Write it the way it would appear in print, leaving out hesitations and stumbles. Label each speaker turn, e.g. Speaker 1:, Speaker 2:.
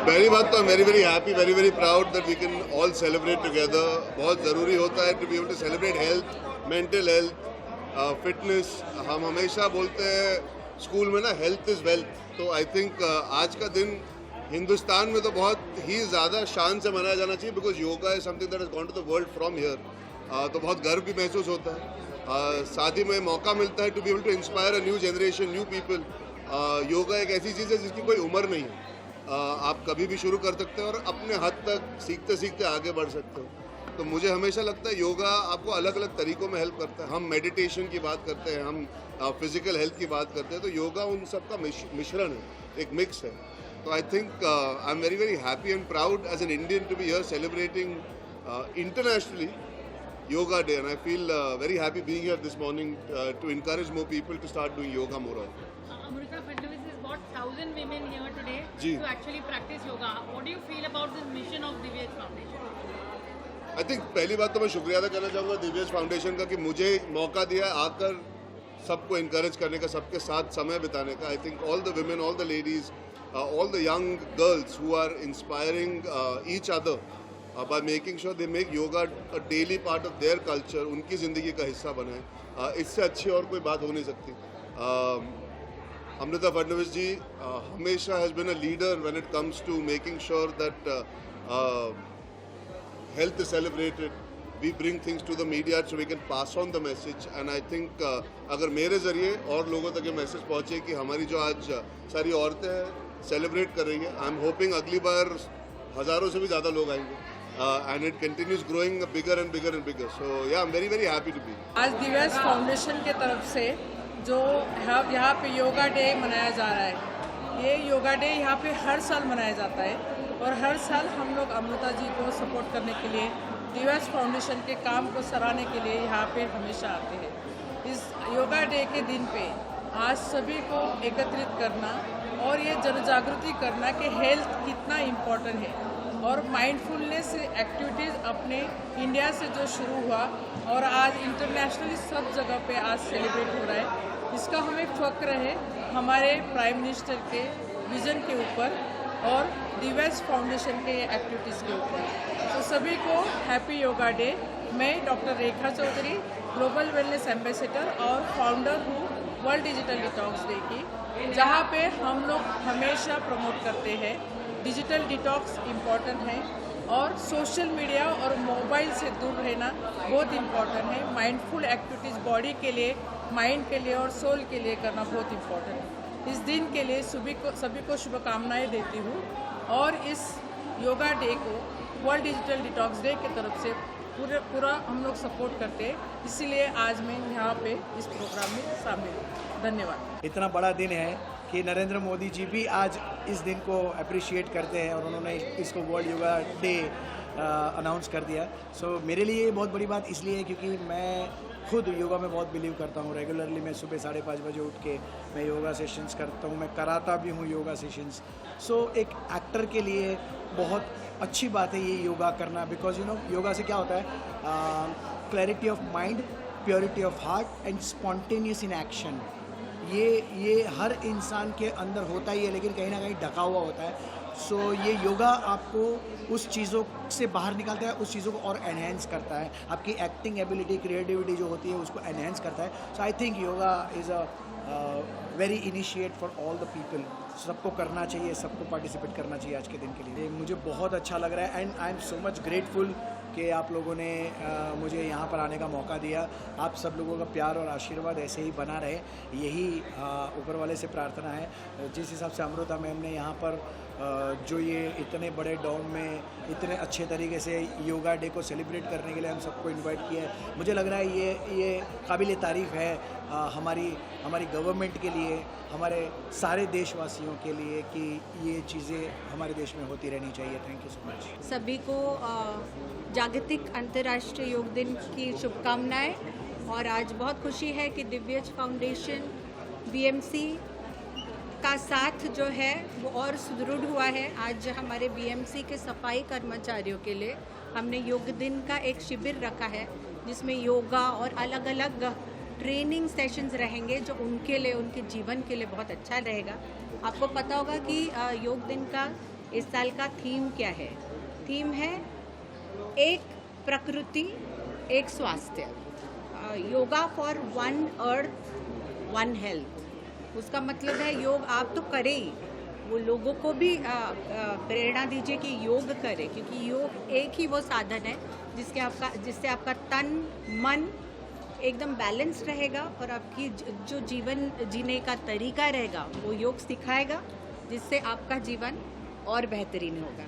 Speaker 1: पहली बात तो very very happy, very very proud that we can all celebrate together. बहुत ज़रूरी होता है to be able to celebrate health, mental health, fitness. हम हमेशा बोलते हैं स्कूल में ना, हेल्थ इज़ वेल्थ। तो आई थिंक आज का दिन हिंदुस्तान में तो बहुत ही ज़्यादा शान से मनाया जाना चाहिए, because yoga is something that has gone to the world from here. तो बहुत गर्व भी महसूस होता है। साथ ही में मौका मिलता है to be able to inspire a new generation, new people. Yoga एक ऐसी चीज़ है जिसकी कोई उम्र नहीं है। आप कभी भी शुरू कर सकते हो और अपने हद तक सीखते सीखते आगे बढ़ सकते हो। तो मुझे हमेशा लगता है योगा आपको अलग अलग तरीकों में हेल्प करता है। हम मेडिटेशन की बात करते हैं, हम फिजिकल हेल्थ की बात करते हैं, तो योगा उन सब का मिश्रण है, एक मिक्स है। तो I think I am very very happy and proud as an Indian to be here celebrating internationally yoga day, and I feel very happy being here this morning to encourage more people to start doing yoga more often.
Speaker 2: Amrita Fadnavis has brought 1,000 women here today
Speaker 1: जी.
Speaker 2: to actually practice yoga. What do you feel about this mission of Divyaj Foundation?
Speaker 1: I think पहली बात तो मैं शुक्रिया अदा करना चाहूँगा दिव्यज foundation का कि मुझे मौका दिया आकर सबको इनकरेज करने का, सबके साथ समय बिताने का। I think all the women, all the ladies, all the young girls who are inspiring each other by making sure they make yoga a daily part of their culture, उनकी ज़िंदगी का हिस्सा बनाए। इससे अच्छी और कोई बात हो नहीं सकती। अमृता फडणवीस जी हमेशा has been a leader when it comes to making sure that health is celebrated. We bring things to the media so we can pass on the message, and I think अगर मेरे ज़रिए और लोगों तक ये मैसेज पहुँचे कि हमारी जो आज सारी औरतें सेलिब्रेट कर रही हैं, आई एम होपिंग अगली बार हज़ारों से भी ज़्यादा लोग आएंगे। And it continues growing bigger and bigger and bigger. So yeah, I'm very very happy to be here.
Speaker 3: आज दिव्यास फाउंडेशन के तरफ से जो यहाँ पे योगा डे मनाया जा रहा है, ये योगा डे यहाँ पे हर साल मनाया जाता है और हर साल हम लोग अमृता जी को सपोर्ट करने के लिए, दिव्यास फाउंडेशन के काम को सराहने के लिए यहाँ पे हमेशा आते हैं। इस योगा डे के दिन पे आज सभी को एकत्रित करना और ये जन जागृति करना कि हेल्थ कितना इम्पोर्टेंट है और माइंडफुलनेस एक्टिविटीज़ अपने इंडिया से जो शुरू हुआ और आज इंटरनेशनली सब जगह पे आज सेलिब्रेट हो रहा है, इसका हमें फ़ख्र है हमारे प्राइम मिनिस्टर के विज़न के ऊपर और दिव्यास फाउंडेशन के एक्टिविटीज़ के ऊपर। तो सभी को हैप्पी योगा डे। मैं डॉक्टर रेखा चौधरी, ग्लोबल वेलनेस एम्बेसडर और फाउंडर हूँ वर्ल्ड डिजिटल डिटॉक्स डे की, जहाँ पे हम लोग हमेशा प्रमोट करते हैं डिजिटल डिटॉक्स इम्पॉर्टेंट है और सोशल मीडिया और मोबाइल से दूर रहना बहुत इम्पॉर्टेंट है। माइंडफुल एक्टिविटीज़ बॉडी के लिए, माइंड के लिए और सोल के लिए करना बहुत इम्पॉर्टेंट है। इस दिन के लिए सभी को शुभकामनाएं देती हूँ और इस योगा डे को वर्ल्ड डिजिटल डिटॉक्स डे की तरफ से पूरा हम लोग सपोर्ट करते हैं, इसीलिए आज मैं यहाँ पे इस प्रोग्राम में शामिल हूँ। धन्यवाद।
Speaker 4: इतना बड़ा दिन है कि नरेंद्र मोदी जी भी आज इस दिन को अप्रिशिएट करते हैं और उन्होंने इसको वर्ल्ड योगा डे अनाउंस कर दिया। सो मेरे लिए ये बहुत बड़ी बात इसलिए है क्योंकि मैं खुद योगा में बहुत बिलीव करता हूँ। रेगुलरली मैं सुबह 5:30 बजे उठ के मैं योगा सेशंस करता हूँ, मैं कराता भी हूँ योगा सेशंस। सो एक एक्टर के लिए बहुत अच्छी बात है ये योगा करना, बिकॉज यू नो योगा से क्या होता है, clarity of mind, purity of heart and spontaneous in action. ये हर इंसान के अंदर होता ही है लेकिन कहीं ना कहीं ढका हुआ होता है। सो ये योगा आपको उस चीज़ों से बाहर निकालता है, उस चीज़ों को और एनहेंस करता है, आपकी एक्टिंग एबिलिटी, क्रिएटिविटी जो होती है उसको एनहेंस करता है। So I think yoga is a very initiate for all the people. सबको करना चाहिए, सबको पार्टिसिपेट करना चाहिए आज के दिन के लिए। मुझे बहुत अच्छा लग रहा है and I am so much grateful कि आप लोगों ने मुझे यहाँ पर आने का मौका दिया। आप सब लोगों का प्यार और आशीर्वाद ऐसे ही बना रहे, यही ऊपर वाले से प्रार्थना है। जिस हिसाब से अमृता मैम ने यहाँ पर जो ये इतने बड़े डॉम में इतने अच्छे तरीके से योगा डे को सेलिब्रेट करने के लिए हम सबको इनवाइट किया है, मुझे लग रहा है ये काबिल तारीफ़ है हमारी गवर्नमेंट के लिए, हमारे सारे देशवासियों के लिए कि ये चीज़ें हमारे देश में होती रहनी चाहिए। Thank you so much.
Speaker 5: सभी को जागतिक अंतर्राष्ट्रीय योग दिन की शुभकामनाएं। और आज बहुत खुशी है कि दिव्यज फाउंडेशन बीएमसी का साथ जो है वो और सुदृढ़ हुआ है। आज हमारे बीएमसी के सफाई कर्मचारियों के लिए हमने योग दिन का एक शिविर रखा है जिसमें योगा और अलग अलग ट्रेनिंग सेशंस रहेंगे जो उनके लिए, उनके जीवन के लिए बहुत अच्छा रहेगा। आपको पता होगा कि योग दिन का इस साल का थीम क्या है? थीम है एक प्रकृति एक स्वास्थ्य, yoga for one earth one health. उसका मतलब है योग आप तो करें ही, वो लोगों को भी प्रेरणा दीजिए कि योग करें, क्योंकि योग एक ही वो साधन है जिससे आपका तन मन एकदम बैलेंस रहेगा और आपकी जो जीवन जीने का तरीका रहेगा वो योग सिखाएगा, जिससे आपका जीवन और बेहतरीन होगा।